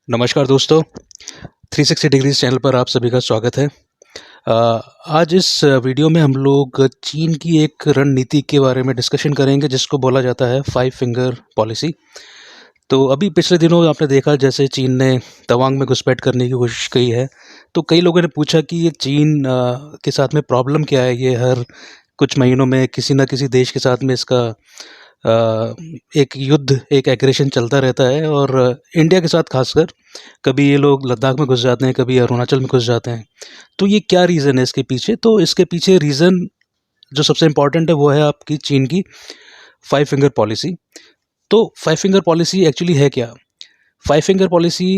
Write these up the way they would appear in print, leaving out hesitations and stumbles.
नमस्कार दोस्तों, 360 degrees channel पर आप सभी का स्वागत है। अ, आज इस वीडियो में हम लोग चीन की एक रणनीति के बारे में डिस्कशन करेंगे जिसको बोला जाता है फाइव फिंगर पॉलिसी। तो अभी पिछले दिनों आपने देखा जैसे चीन ने तवांग में घुसपैठ करने की कोशिश की है। तो कई लोगों ने पूछा कि ये चीन के साथ में प्रॉब्लम क्या है? ये हर कुछ महीनों में किसी न किसी देश के साथ में इसका एक युद्ध, एक एग्रेशन चलता रहता है और इंडिया के साथ खासकर कभी ये लोग लद्दाख में घुस जाते हैं, कभी अरुणाचल में घुस जाते हैं। तो ये क्या रीज़न है इसके पीछे? तो इसके पीछे रीज़न जो सबसे इम्पोर्टेंट है वो है आपकी चीन की फाइव फिंगर पॉलिसी। तो फाइव फिंगर पॉलिसी एक्चुअली है क्या? फाइव फिंगर पॉलिसी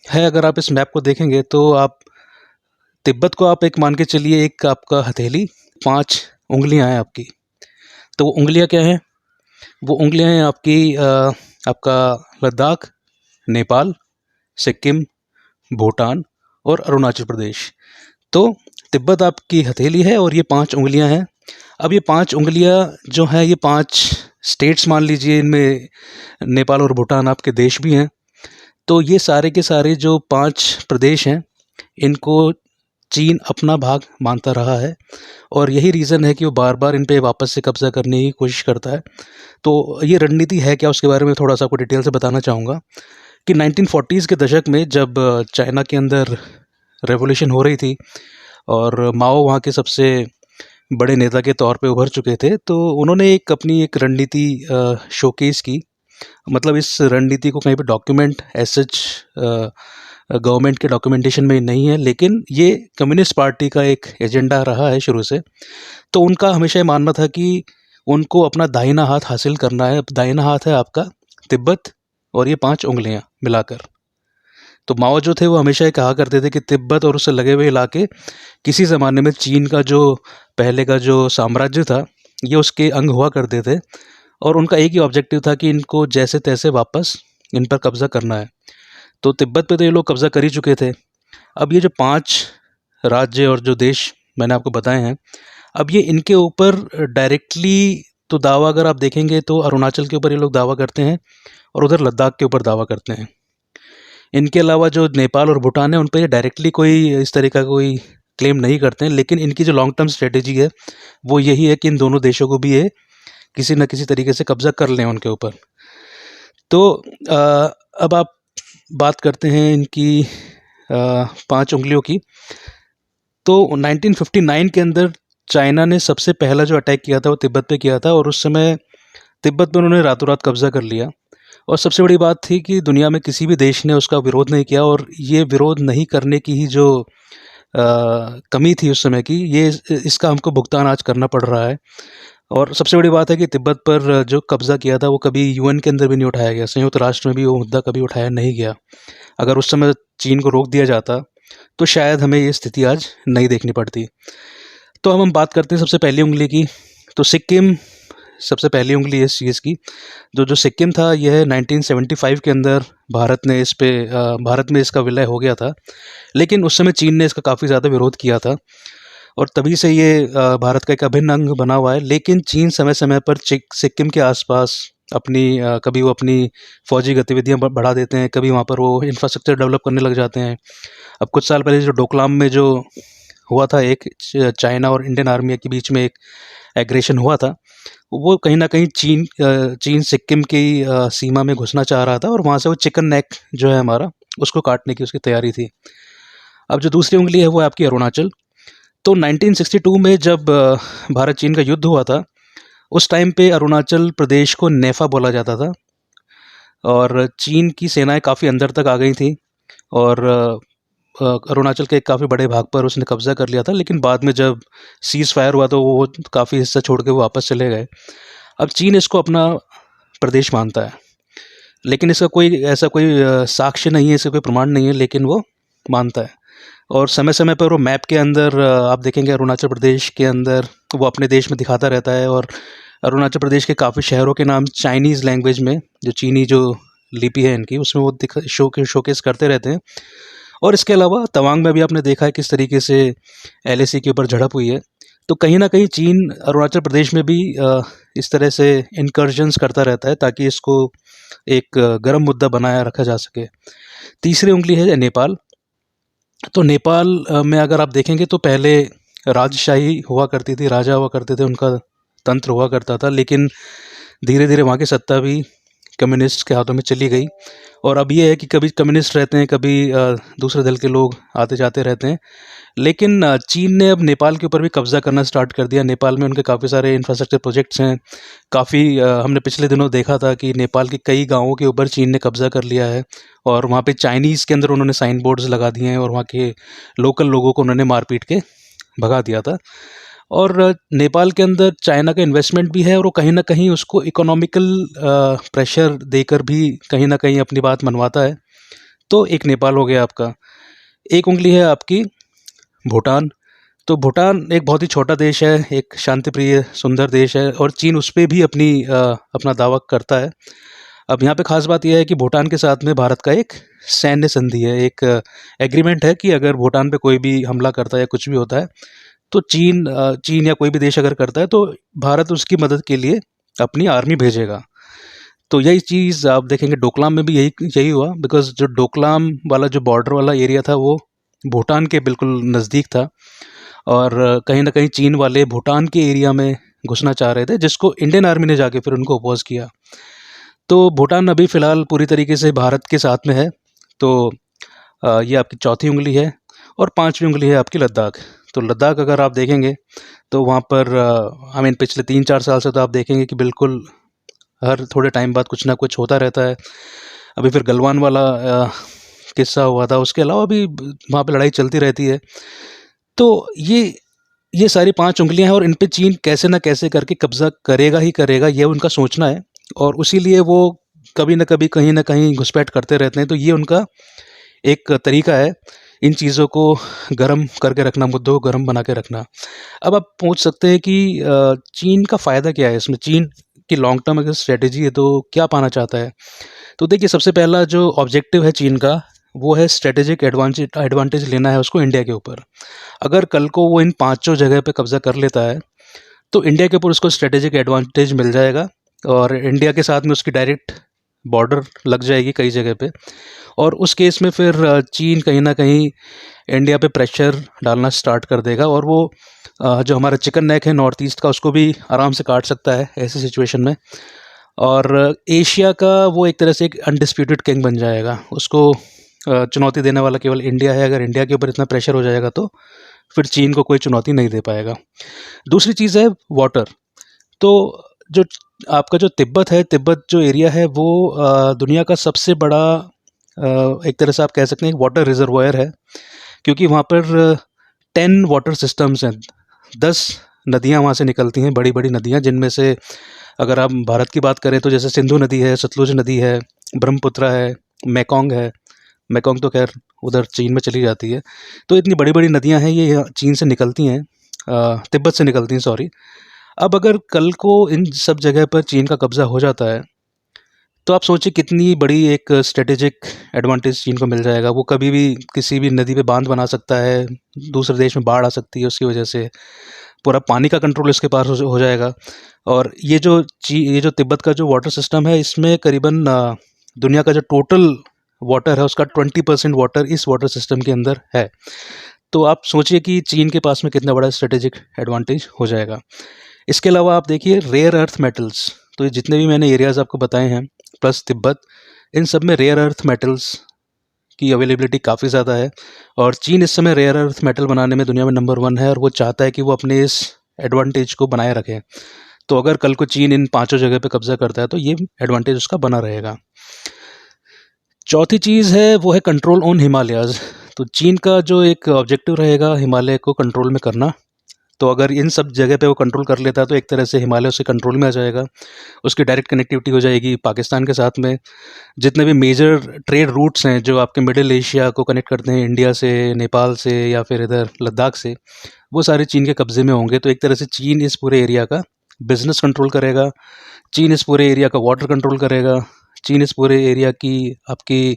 है, अगर आप इस मैप को देखेंगे तो आप तिब्बत को आप एक मान के चलिए, एक आपका हथेली, 5 उँगलियाँ हैं आपकी। तो वो उँगलियाँ क्या हैं? वो उँगलियाँ हैं आपकी आपका लद्दाख, नेपाल, सिक्किम, भूटान और अरुणाचल प्रदेश। तो तिब्बत आपकी हथेली है और ये 5 उँगलियाँ हैं। अब ये 5 उँगलियाँ जो हैं, ये 5 स्टेट्स मान लीजिए, इनमें नेपाल और भूटान आपके देश भी हैं। तो ये सारे के सारे जो 5 प्रदेश हैं, इनको चीन अपना भाग मानता रहा है और यही रीज़न है कि वो बार-बार इन पे वापस से कब्ज़ा करने की कोशिश करता है। तो ये रणनीति है क्या, उसके बारे में थोड़ा-सा आपको डिटेल से बताना चाहूँगा कि 1940s के दशक में जब चाइना के अंदर रेवोल्यूशन हो रही थी और माओ वहाँ के सबसे बड़े नेता के तौर पे उभर चुके थे, तो उन्होंने अपनी एक रणनीति शोकेस की। मतलब इस रणनीति को कहीं पे डॉक्यूमेंट एज सच गवर्नमेंट के डॉक्यूमेंटेशन में नहीं है, लेकिन ये कम्युनिस्ट पार्टी का एक एजेंडा रहा है शुरू से। तो उनका हमेशा ये मानना था कि उनको अपना दाहिना हाथ हासिल करना है। दाहिना हाथ है आपका तिब्बत और ये 5 उँगलियाँ मिलाकर। तो माओ जो थे वो हमेशा ये कहा करते थे कि तिब्बत और उससे लगे हुए इलाके किसी ज़माने में चीन का जो पहले का जो साम्राज्य था, ये उसके अंग हुआ करते थे और उनका एक ही ऑब्जेक्टिव था कि इनको जैसे-तैसे वापस इन पर कब्ज़ा करना है। तो तिब्बत पे तो ये लोग कब्ज़ा कर ही चुके थे। अब ये जो 5 राज्य और जो देश मैंने आपको बताए हैं, अब ये इनके ऊपर डायरेक्टली तो दावा अगर आप देखेंगे तो अरुणाचल के ऊपर ये लोग दावा करते हैं और उधर लद्दाख के ऊपर दावा करते हैं। इनके अलावा जो नेपाल और भूटान है, उन पे ये डायरेक्टली कोई इस तरह का कोई क्लेम नहीं करते हैं, लेकिन इनकी जो लॉन्ग टर्म स्ट्रेटेजी है, वो यही है कि इन दोनों देशों को भी ये किसी न किसी तरीके से कब्ज़ा कर लें उनके ऊपर। तो अब आप बात करते हैं इनकी 5 उँगलियों की। तो 1959 के अंदर चाइना ने सबसे पहला जो अटैक किया था वो तिब्बत पे किया था और उस समय तिब्बत पे उन्होंने रातों रात कब्ज़ा कर लिया। और सबसे बड़ी बात थी कि दुनिया में किसी भी देश ने उसका विरोध नहीं किया और ये विरोध नहीं करने की ही जो कमी थी उस समय की, ये इसका हमको भुगतान आज करना पड़ रहा है। और सबसे बड़ी बात है कि तिब्बत पर जो कब्ज़ा किया था वो कभी यूएन के अंदर भी नहीं उठाया गया, संयुक्त राष्ट्र में भी वो मुद्दा कभी उठाया नहीं गया। अगर उस समय चीन को रोक दिया जाता तो शायद हमें ये स्थिति आज नहीं देखनी पड़ती। तो अब हम बात करते हैं सबसे पहली उँगली की। तो सिक्किम सबसे पहली उँगली है इस चीज़ की। जो सिक्किम था, यह 1975 के अंदर भारत में इसका विलय हो गया था। लेकिन उस समय चीन ने इसका काफ़ी ज़्यादा विरोध किया था और तभी से ये भारत का एक अभिन्न अंग बना हुआ है। लेकिन चीन समय-समय पर सिक्किम के आसपास कभी वो अपनी फ़ौजी गतिविधियाँ बढ़ा देते हैं, कभी वहाँ पर वो इंफ्रास्ट्रक्चर डेवलप करने लग जाते हैं। अब कुछ साल पहले जो डोकलाम में जो हुआ था, एक चाइना और इंडियन आर्मी के बीच में एक एग्रेशन हुआ था, वो कहीं न कहीं चीन सिक्किम की सीमा में घुसना चाह रहा था और वहाँ से वो चिकन नेक जो है हमारा, उसको काटने की उसकी तैयारी थी। अब जो दूसरी उँगली है वो है आपकी अरुणाचल। तो 1962 में जब भारत चीन का युद्ध हुआ था, उस टाइम पे अरुणाचल प्रदेश को नेफा बोला जाता था और चीन की सेनाएँ काफ़ी अंदर तक आ गई थी और अरुणाचल के एक काफ़ी बड़े भाग पर उसने कब्ज़ा कर लिया था। लेकिन बाद में जब सीज़ फायर हुआ तो वो काफ़ी हिस्सा छोड़ के वो वापस चले गए। अब चीन इसको अपना प्रदेश मानता है, लेकिन इसका कोई साक्ष्य नहीं है, इसका कोई प्रमाण नहीं है, लेकिन वो मानता है। और समय-समय पर वो मैप के अंदर आप देखेंगे अरुणाचल प्रदेश के अंदर वो अपने देश में दिखाता रहता है और अरुणाचल प्रदेश के काफ़ी शहरों के नाम चाइनीज़ लैंग्वेज में, जो चीनी जो लिपि है इनकी, उसमें वो शोकेस करते रहते हैं। और इसके अलावा तवांग में भी आपने देखा है किस तरीके से एलएसी के ऊपर झड़प हुई है। तो कहीं न कहीं चीन अरुणाचल प्रदेश में भी इस तरह से इनकर्जन्स करता रहता है ताकि इसको एक गर्म मुद्दा बनाया रखा जा सके। तीसरी उँगली है नेपाल। तो नेपाल में अगर आप देखेंगे तो पहले राजशाही हुआ करती थी, राजा हुआ करते थे, उनका तंत्र हुआ करता था, लेकिन धीरे-धीरे वहाँ की सत्ता भी कम्युनिस्ट के हाथों में चली गई। और अब ये है कि कभी कम्युनिस्ट रहते हैं, कभी दूसरे दल के लोग आते-जाते रहते हैं। लेकिन चीन ने अब नेपाल के ऊपर भी कब्ज़ा करना स्टार्ट कर दिया। नेपाल में उनके काफ़ी सारे इंफ्रास्ट्रक्चर प्रोजेक्ट्स हैं। काफ़ी हमने पिछले दिनों देखा था कि नेपाल के कई गाँवों के ऊपर चीन ने कब्ज़ा कर लिया है और वहाँ पे चाइनीज़ के अंदर उन्होंने साइन बोर्ड्स लगा दिए हैं और वहाँ के लोकल लोगों को उन्होंने मार-पीट के भगा दिया था। और नेपाल के अंदर चाइना का इन्वेस्टमेंट भी है और वो कहीं न कहीं उसको इकोनॉमिकल प्रेशर देकर भी कहीं न कहीं अपनी बात मनवाता है। तो एक नेपाल हो गया आपका। एक उँगली है आपकी भूटान। तो भूटान एक बहुत ही छोटा देश है, एक शांतिप्रिय सुंदर देश है और चीन उस पे भी अपना दावा करता है। अब यहाँ पे ख़ास बात ये है कि भूटान के साथ में भारत का एक सैन्य संधि है, एक एग्रीमेंट है कि अगर भूटान पे कोई भी हमला करता है या कुछ भी होता है, तो चीन या कोई भी देश अगर करता है तो भारत उसकी मदद के लिए अपनी आर्मी भेजेगा। तो यही चीज़ आप देखेंगे डोकलाम में भी यही यही हुआ, बिकॉज़ जो डोकलाम वाला जो बॉर्डर वाला एरिया था वो भूटान के बिल्कुल नज़दीक था और कहीं न कहीं चीन वाले भूटान के एरिया में घुसना चाह रहे थे, जिसको इंडियन आर्मी ने जाके फिर उनको अपोज़ किया। तो भूटान अभी फ़िलहाल पूरी तरीके से भारत के साथ में है। तो ये आपकी चौथी उँगली है और पाँचवीं उँगली है आपकी लद्दाख। तो लद्दाख अगर आप देखेंगे तो वहाँ पर आई मीन पिछले 3-4 साल से तो आप देखेंगे कि बिल्कुल हर थोड़े टाइम बाद कुछ ना कुछ होता रहता है। अभी फिर गलवान वाला किस्सा हुआ था, उसके अलावा भी वहाँ पे लड़ाई चलती रहती है। तो ये सारी 5 उँगलियाँ हैं और इन पे चीन कैसे न कैसे करके कब्ज़ा करेगा ही करेगा, ये उनका सोचना है और उसीलिए वो कभी न कभी, कहीं न कहीं घुसपैठ करते रहते हैं। तो ये उनका एक तरीका है इन चीज़ों को गर्म करके रखना, मुद्दों को गर्म बना के रखना। अब आप पूछ सकते हैं कि चीन का फ़ायदा क्या है इसमें? चीन की लॉन्ग टर्म अगर स्ट्रैटेजी है तो क्या पाना चाहता है? तो देखिए, सबसे पहला जो ऑब्जेक्टिव है चीन का, वो है स्ट्रैटेजिक एडवांटेज लेना है उसको इंडिया के ऊपर। अगर कल को वो इन पाँचों जगह पे कब्ज़ा कर लेता है, तो इंडिया के ऊपर उसको स्ट्रैटेजिक एडवांटेज मिल जाएगा और इंडिया के साथ में उसकी डायरेक्ट बॉर्डर लग जाएगी कई जगह पे और उस केस में फिर चीन कहीं न कहीं इंडिया पे प्रेशर डालना स्टार्ट कर देगा और वो जो हमारा चिकन नेक है नॉर्थ ईस्ट का, उसको भी आराम से काट सकता है ऐसी सिचुएशन में। और एशिया का वो एक तरह से एक अनडिस्प्यूटेड किंग बन जाएगा। उसको चुनौती देने वाला केवल इंडिया है। अगर इंडिया के ऊपर इतना प्रेशर हो जाएगा तो फिर चीन को कोई चुनौती नहीं दे पाएगा। दूसरी चीज़ है वाटर। तो जो आपका जो तिब्बत है, तिब्बत जो एरिया है वो दुनिया का सबसे बड़ा एक तरह से आप कह सकते हैं एक वाटर रिजर्वायर है, क्योंकि वहाँ पर 10 वाटर सिस्टम्स हैं। 10 नदियाँ वहाँ से निकलती हैं, बड़ी-बड़ी नदियाँ, जिनमें से अगर आप भारत की बात करें तो जैसे सिंधु नदी है, सतलुज नदी है, ब्रह्मपुत्र है, मेकोंग है। मेकोंग तो खैर उधर चीन में चली जाती है। तो इतनी बड़ी-बड़ी नदियाँ हैं, ये यहाँ चीन से निकलती हैं, तिब्बत से निकलती हैं, सॉरी। अब अगर कल को इन सब जगह पर चीन का कब्ज़ा हो जाता है, तो आप सोचिए कितनी बड़ी एक स्ट्रैटेजिक एडवांटेज चीन को मिल जाएगा। वो कभी भी किसी भी नदी पे बांध बना सकता है, दूसरे देश में बाढ़ आ सकती है उसकी वजह से, पूरा पानी का कंट्रोल इसके पास हो जाएगा। और ये जो तिब्बत का जो वाटर सिस्टम है, इसमें करीबन दुनिया का जो टोटल वाटर है उसका 20% वाटर इस वाटर सिस्टम के अंदर है। तो आप सोचिए कि चीन के पास में कितना बड़ा स्ट्रैटेजिक एडवांटेज हो जाएगा। इसके अलावा आप देखिए रेयर अर्थ मेटल्स। तो ये जितने भी मैंने एरियाज़ आपको बताए हैं प्लस तिब्बत, इन सब में रेयर अर्थ मेटल्स की अवेलेबिलिटी काफ़ी ज़्यादा है और चीन इस समय रेयर अर्थ मेटल बनाने में दुनिया में नंबर 1 है और वो चाहता है कि वो अपने इस एडवांटेज को बनाए रखे। तो अगर कल को चीन इन पाँचों जगह पे कब्ज़ा करता है तो ये एडवांटेज उसका बना रहेगा। चौथी चीज़ है वो है कंट्रोल ऑन हिमालयाज़। तो चीन का जो एक ऑब्जेक्टिव रहेगा हिमालय को कंट्रोल में करना। तो अगर इन सब जगह पे वो कंट्रोल कर लेता है तो एक तरह से हिमालय उसके कंट्रोल में आ जाएगा। उसकी डायरेक्ट कनेक्टिविटी हो जाएगी पाकिस्तान के साथ में। जितने भी मेजर ट्रेड रूट्स हैं जो आपके मिडिल एशिया को कनेक्ट करते हैं इंडिया से, नेपाल से या फिर इधर लद्दाख से, वो सारे चीन के कब्ज़े में होंगे। तो एक तरह से चीन इस पूरे एरिया का बिज़नेस कंट्रोल करेगा, चीन इस पूरे एरिया का वाटर कंट्रोल करेगा, चीन इस पूरे एरिया की आपकी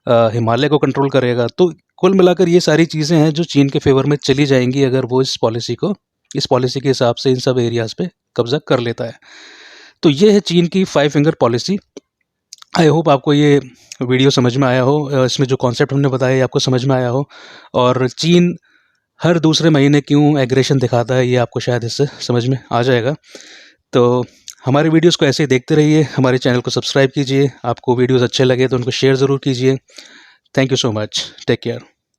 हिमालय को कंट्रोल करेगा। तो कुल मिलाकर ये सारी चीज़ें हैं जो चीन के फ़ेवर में चली जाएंगी अगर वो इस पॉलिसी को इस पॉलिसी के हिसाब से इन सब एरियाज़ पे कब्ज़ा कर लेता है। तो ये है चीन की 5 फिंगर पॉलिसी। आई होप आपको ये वीडियो समझ में आया हो, इसमें जो कॉन्सेप्ट हमने बताया ये आपको समझ में आया हो, और चीन हर दूसरे महीने क्यों एग्रेशन दिखाता है ये आपको शायद इससे समझ में आ जाएगा। तो हमारे वीडियोस को ऐसे ही देखते रहिए, हमारे चैनल को सब्सक्राइब कीजिए, आपको वीडियोस अच्छे लगे तो उनको शेयर ज़रूर कीजिए। Thank you so much, take care.